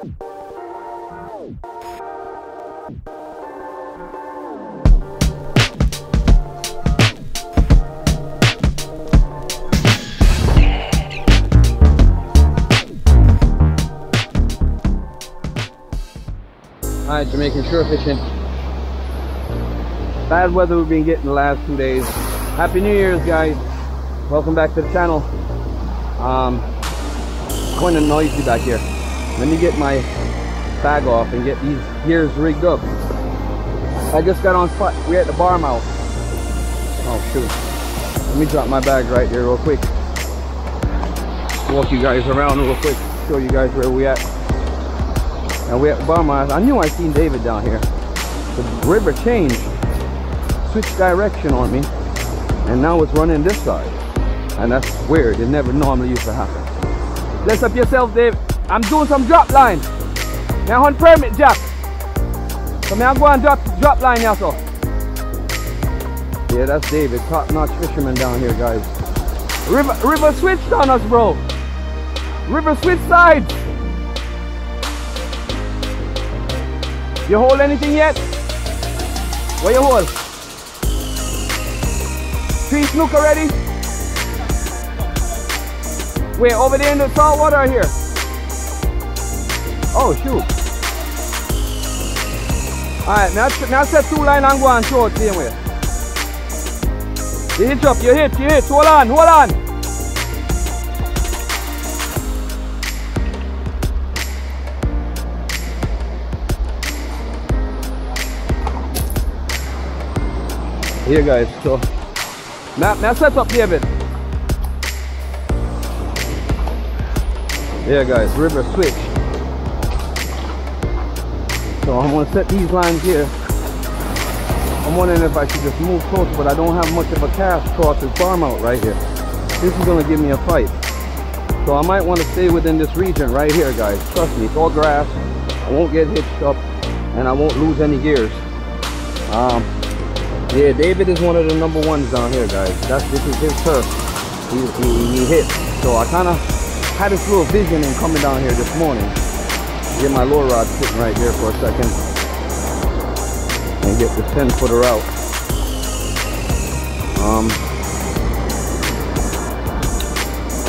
Alright, Jamaican shore fishing. Bad weather we've been getting the last 2 days. Happy New Year's, guys. Welcome back to the channel. Kind of noisy back here. Let me get my bag off and get these gears rigged up. I just got on spot. We're at the bar mouth. Oh shoot. Let me drop my bag right here real quick. Walk you guys around real quick. Show you guys where we at. And we're at the bar mouth. I knew I seen David down here. The river changed. Switched direction on me. And now it's running this side. And that's weird. It never normally used to happen. Bless up yourself, Dave. I'm doing some drop line. Now on permit, Jack. So I'm going to drop line now, so. Yeah, that's David. Top-notch fisherman down here, guys. River switched on us, bro. River switched sides. You hold anything yet? What you hold? 3 snook already? Wait, over there in the salt water here? Oh, shoot. Alright, now set 2 line and go and show it same way. You hitch up, you hitch. Hold on, hold on. Here, guys, so now set up, David. Yeah, guys, river switch. So I'm gonna set these lines here. I'm wondering if I should just move closer, but I don't have much of a cast across this farm out right here. This is gonna give me a fight. So I might want to stay within this region right here, guys. Trust me, it's all grass. I won't get hitched up, and I won't lose any gears. Yeah, David is one of the number ones down here, guys. This is his turf. He hits. So I kind of had this little vision in coming down here this morning. Get my lure rod sitting right here for a second and get the 10-footer out.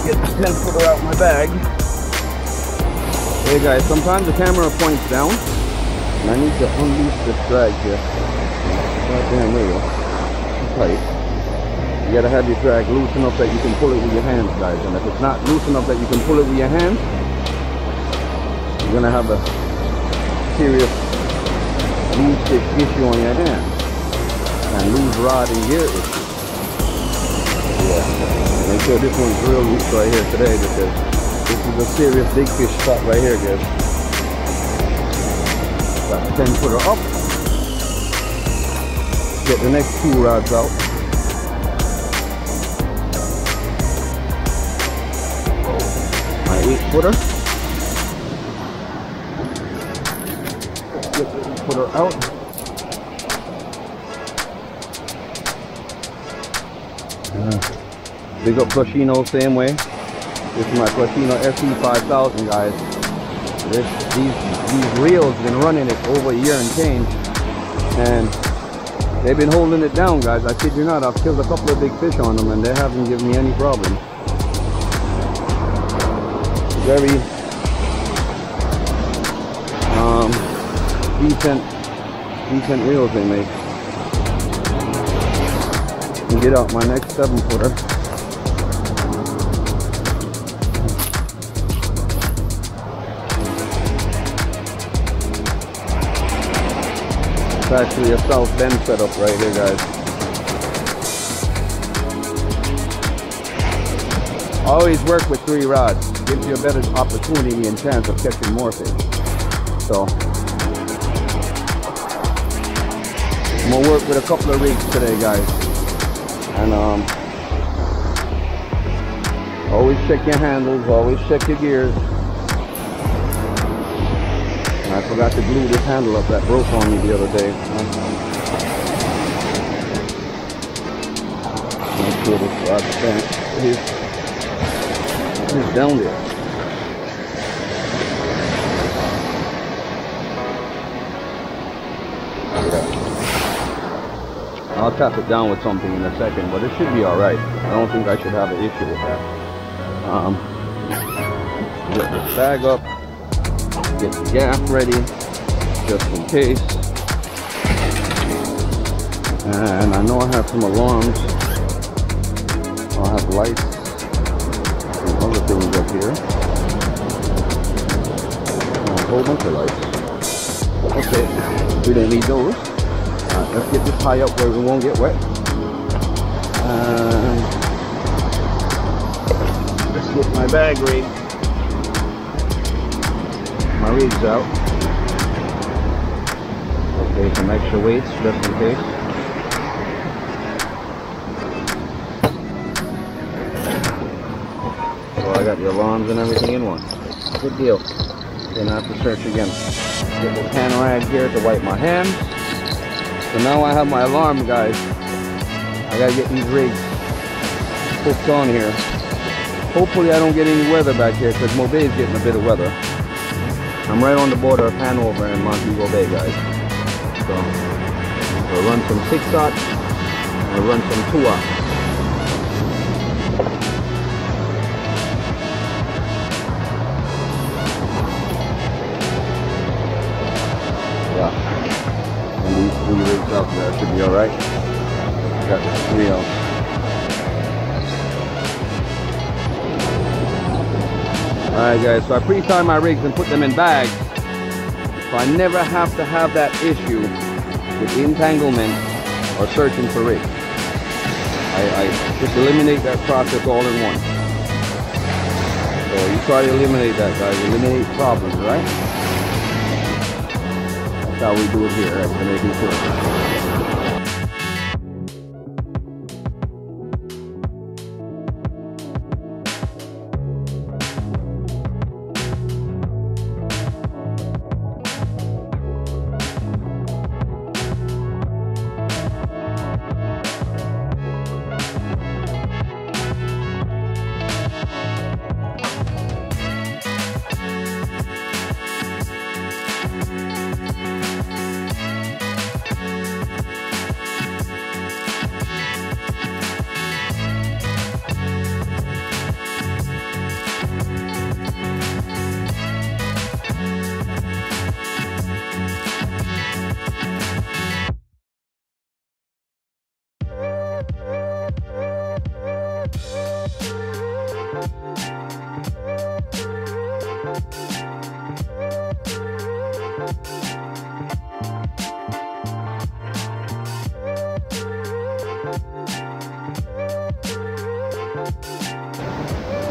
Get the 10-footer out my bag. Hey guys, sometimes the camera points down and I need to unloose this drag here. Goddamn wheel. Tight. You gotta have your drag loose enough that you can pull it with your hands, guys. And if it's not loose enough that you can pull it with your hands, you're gonna have a serious loose stick issue on your hand and loose rod and gear issue. Yeah. Make sure this one's real loose right here today because this is a serious big fish spot right here, guys. Got the 10-footer up. Get the next 2 rods out. My 8-footer. Get the 8-footer out. Big up Plushino, same way. This is my Plushino SE 5000, guys. These reels been running it over a year and change, and they've been holding it down, guys. I kid you not, I've killed a couple of big fish on them and they haven't given me any problem. Very decent reels they make. And get out my next 7-footer. It's actually a South Bend setup right here, guys. Always work with 3 rods. Gives you a better opportunity and chance of catching more fish. So I'm gonna work with a couple of rigs today, guys. And always check your handles, always check your gears. And I forgot to glue this handle up that broke on me the other day. Make sure this rod is down there. I'll tap it down with something in a second, but it should be alright. I don't think I should have an issue with that. Get this bag up, get the gaff ready, just in case. And I know I have some alarms. I'll have lights and other things up here. A whole bunch of lights. Okay, we don't need those. Let's get this tie up where we won't get wet. Let's get my bag rigged. My rig's out. Okay, some extra weights just in case. So I got the alarms and everything in one. Good deal. Then I have to search again. Get this hand rag here to wipe my hands. So now I have my alarm, guys. I gotta get these rigs hooked on here. Hopefully I don't get any weather back here because Mobay is getting a bit of weather. I'm right on the border of Hanover and Montego Bay, guys. So I'll run some 6-aught, I'll run some 2-aught. Yeah. And these 3 rigs out there should be alright. Got the 3 out. Alright guys, so I pre-tie my rigs and put them in bags. So I never have to have that issue with entanglement or searching for rigs. I just eliminate that process all in one. So you try to eliminate that, guys. Eliminate problems, right? That's how we do it here at Jamaican Tour.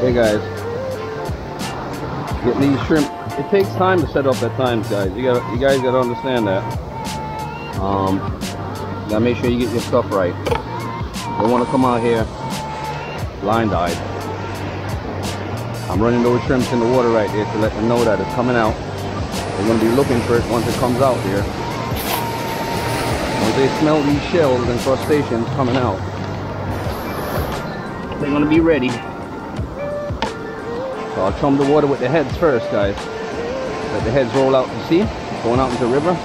Hey guys, getting these shrimp, it takes time to set up at times, guys. You guys gotta understand that. Gotta make sure you get your stuff right. You don't want to come out here blind-eyed. I'm running those shrimps in the water right there to let them know that it's coming out. They're gonna be looking for it once it comes out here. Once they smell these shells and crustaceans coming out, they're gonna be ready. So I'll chum the water with the heads first, guys. Let the heads roll out to sea, going out into the river.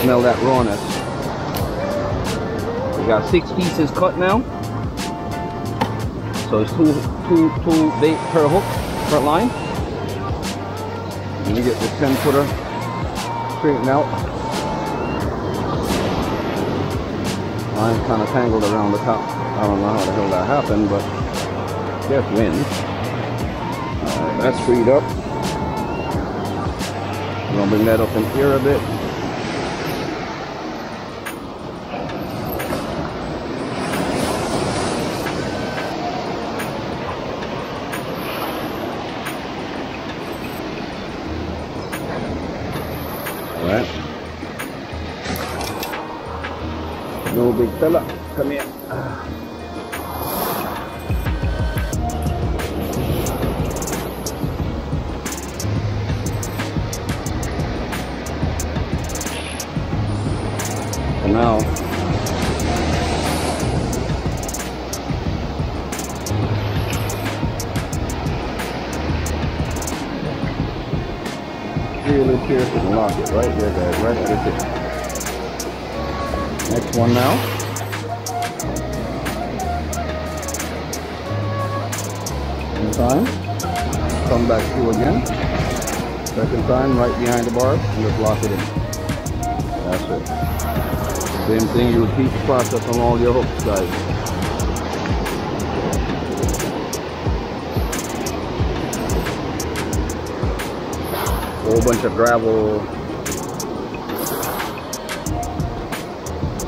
Smell that rawness. We got 6 pieces cut now. So it's two bait per hook, per line. And you get the 10-footer straightened out. I'm kind of tangled around the top. I don't know how the hell that happened, but just wind. Alright, that's freed up. I'm gonna bring that up in here a bit. Alright. No big fella, come here. And now really pierce it and lock it right there, guys, right at the tip. Next one now. One time. Come back through again. Second time, right behind the bars, and just lock it in. That's it. Same thing, you repeat the process on all your hooks, guys. Whole bunch of gravel.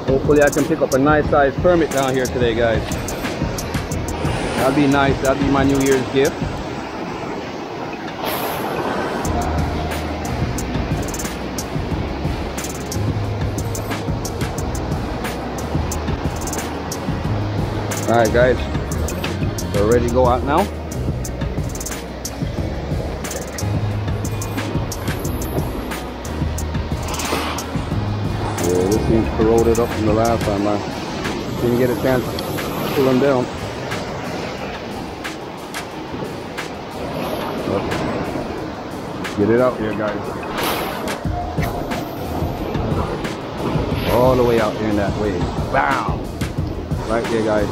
Hopefully I can pick up a nice size permit down here today, guys. That'd be nice. That'd be my New Year's gift. Alright guys, we're ready to go out now. Yeah, this seems corroded up from the last time. I didn't get a chance to pull them down. Let's get it out here, guys. All the way out here in that way. Bam! Right there, guys.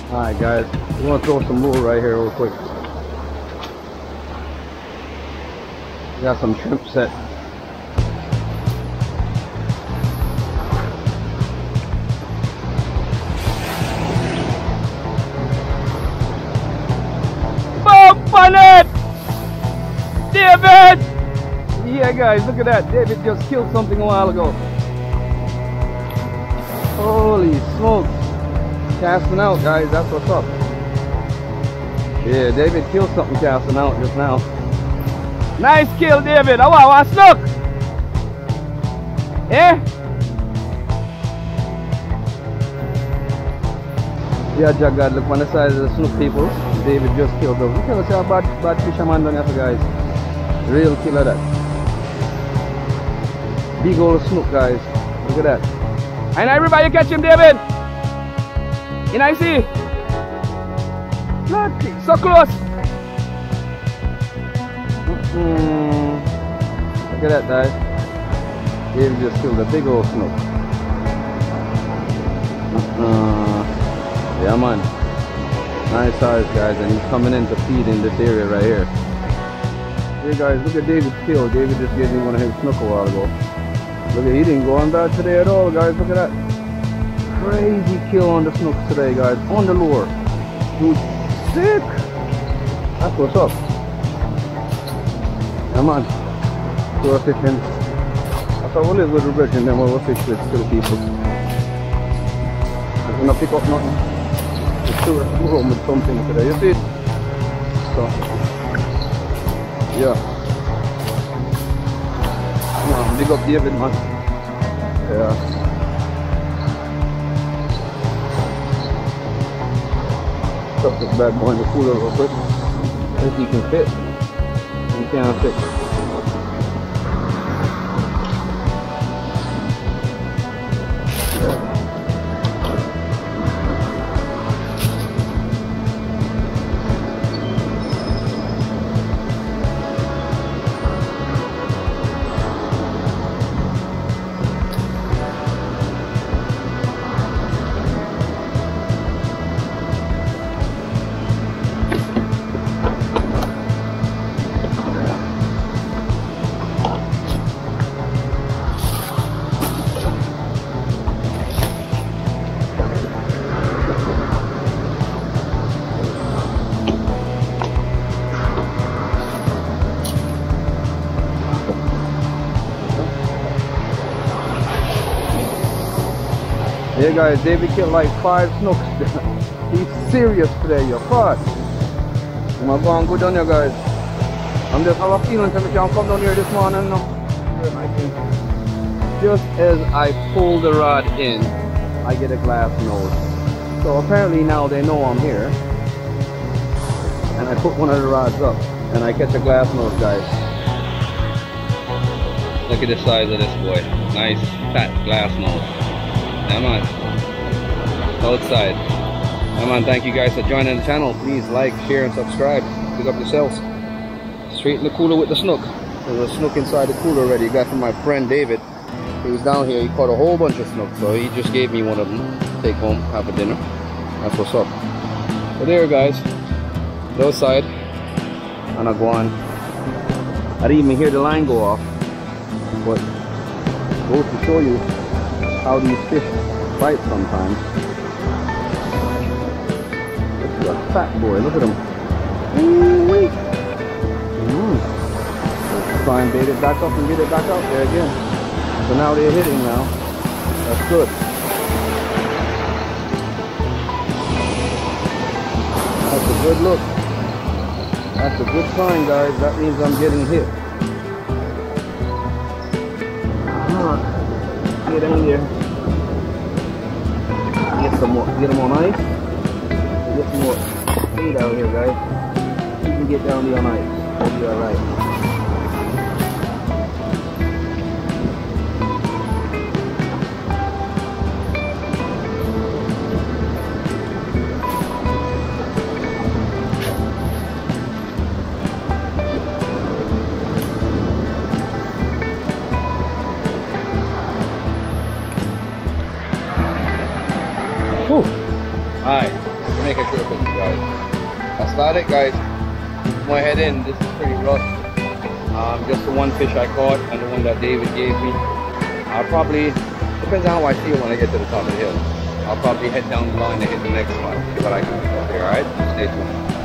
Alright guys, we're gonna throw some lure right here real quick. We got some shrimp set. Bump on it! David! Yeah guys, look at that. David just killed something a while ago. Holy smokes. Casting out, guys, that's what's up. Yeah, David killed something casting out just now. Nice kill, David. Oh wow, snook. Eh? Yeah, Jaggad, look on the side of the snook people. David just killed them. Look at how bad fisherman done here, guys. Real killer that. Big old snook, guys. Look at that. And everybody catch him, David. And I see. Look, so close. Look at that, guys. David just killed a big old snook. Yeah, man. Nice size, guys, and he's coming in to feed in this area right here. Hey, guys, look at David's kill. David just gave me one of his snook a while ago. Look at, he didn't go on bad today at all, guys. Look at that. Crazy kill on the snooks today, guys. On the lure. Dude, sick. That's what's up. Come on. So we're fishing. I thought we'll live with the bridge and then we'll fish with the people. I'm gonna pick up nothing. Just do it. We're home with something today. You see it? So, yeah. Big up David, man. Yeah. Stuff this bad boy in the cooler real quick. If he can fit. He can't fit. Yeah guys, David killed like 5 snooks. He's serious today, you're caught. I'm gonna go and go down here, guys. I'm just have a feeling that we can come down here this morning now. Just as I pull the rod in, I get a glass nose. So apparently now they know I'm here. And I put one of the rods up and I catch a glass nose, guys. Look at the size of this boy. Nice fat glass nose. Come on. Outside. Come on, thank you guys for joining the channel. Please like, share, and subscribe. Pick up yourselves. Straight straight in the cooler with the snook. There's a snook inside the cooler already. Got from my friend David. He was down here, he caught a whole bunch of snook, so he just gave me one of them to take home, have a dinner. That's what's up. So there, guys, the outside, and I go on. I didn't even hear the line go off, but it goes to show you how these fish bite sometimes. This is a fat boy, look at him. Ooh-wee. Try and bait it back up and get it back out there again. So now they're hitting now. That's good. That's a good look. That's a good sign, guys. That means I'm getting hit. Get in here. Get some more. Get them on ice. Get some more speed out here, guys. You can get down there on ice. It'll be alright. Alright, Jamaica cricket, guys. That's about it, guys. My head in. This is pretty rough. Just the one fish I caught and the one that David gave me. I'll probably, depends on how I feel when I get to the top of the hill. I'll probably head down the line and hit the next one. See what I can do up here, alright? Stay tuned.